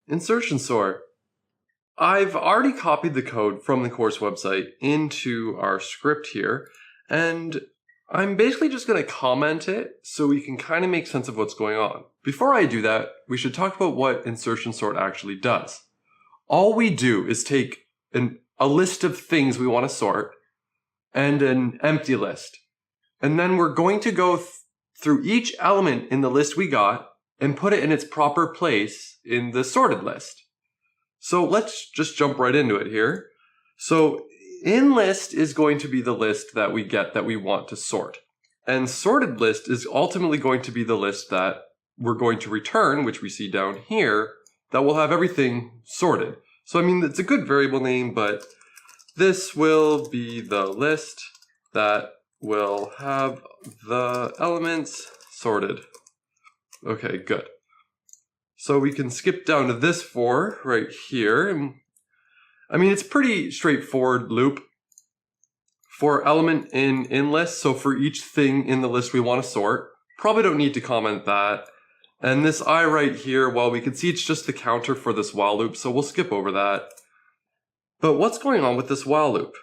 Insertion sort. I've already copied the code from the course website into our script here, and I'm basically just going to comment it so we can kind of make sense of what's going on. Before I do that, we should talk about what insertion sort actually does. All we do is take a list of things we want to sort and an empty list. And then we're going to go through each element in the list we got and put it in its proper place in the sorted list. So let's just jump right into it here. So in list is going to be the list that we get that we want to sort. And sorted list is ultimately going to be the list that we're going to return, which we see down here, that will have everything sorted. So I mean, it's a good variable name, but this will be the list that will have the elements sorted. Okay, good. So we can skip down to this for right here. I mean, it's pretty straightforward loop for element in list. So for each thing in the list we want to sort, probably don't need to comment that. And this I right here, well, we can see it's just the counter for this while loop, so we'll skip over that. But what's going on with this while loop?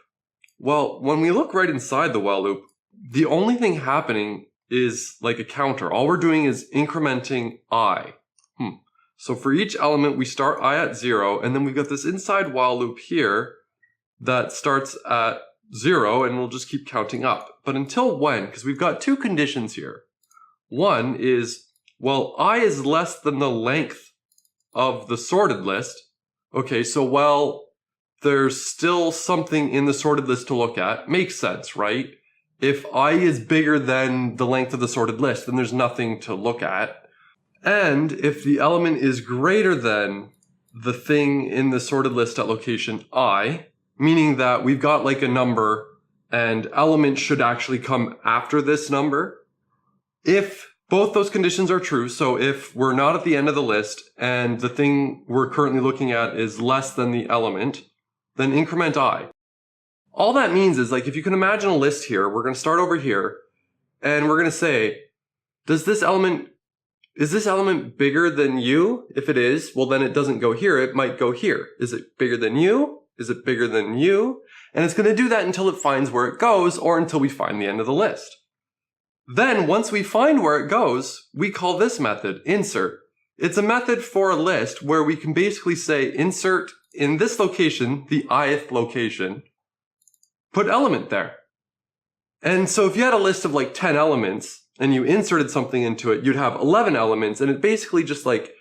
Well, when we look right inside the while loop, the only thing happening is like a counter. All we're doing is incrementing I. So for each element, we start I at 0, and then we've got this inside while loop here that starts at 0, and we'll just keep counting up. But until when? Because we've got two conditions here. One is, well, I is less than the length of the sorted list. Okay, so well, there's still something in the sorted list to look at. Makes sense, right? If I is bigger than the length of the sorted list, then there's nothing to look at. And if the element is greater than the thing in the sorted list at location I, meaning that we've got like a number and element should actually come after this number. If both those conditions are true, so if we're not at the end of the list and the thing we're currently looking at is less than the element, then increment I. All that means is, like, if you can imagine a list here, we're going to start over here and we're going to say, is this element bigger than you? If it is, well, then it doesn't go here. It might go here. Is it bigger than you? Is it bigger than you? And it's going to do that until it finds where it goes or until we find the end of the list. Then once we find where it goes, we call this method insert. It's a method for a list where we can basically say insert in this location, the ith location, put element there. And so if you had a list of like 10 elements, and you inserted something into it, you'd have 11 elements, and it basically just like,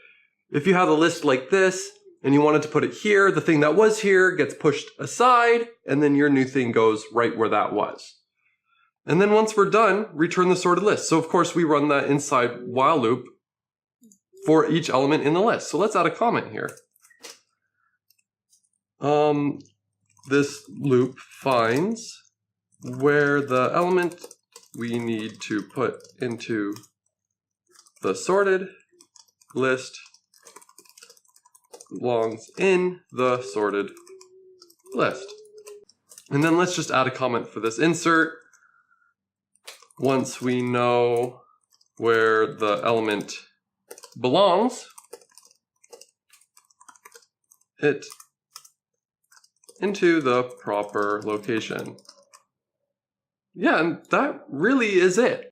if you have a list like this, and you wanted to put it here, the thing that was here gets pushed aside, and then your new thing goes right where that was. And then once we're done, return the sorted list. So of course we run that inside while loop for each element in the list. So let's add a comment here. This loop finds where the element we need to put into the sorted list belongs in the sorted list. And then let's just add a comment for this insert. Once we know where the element belongs, it into the proper location. Yeah, and that really is it.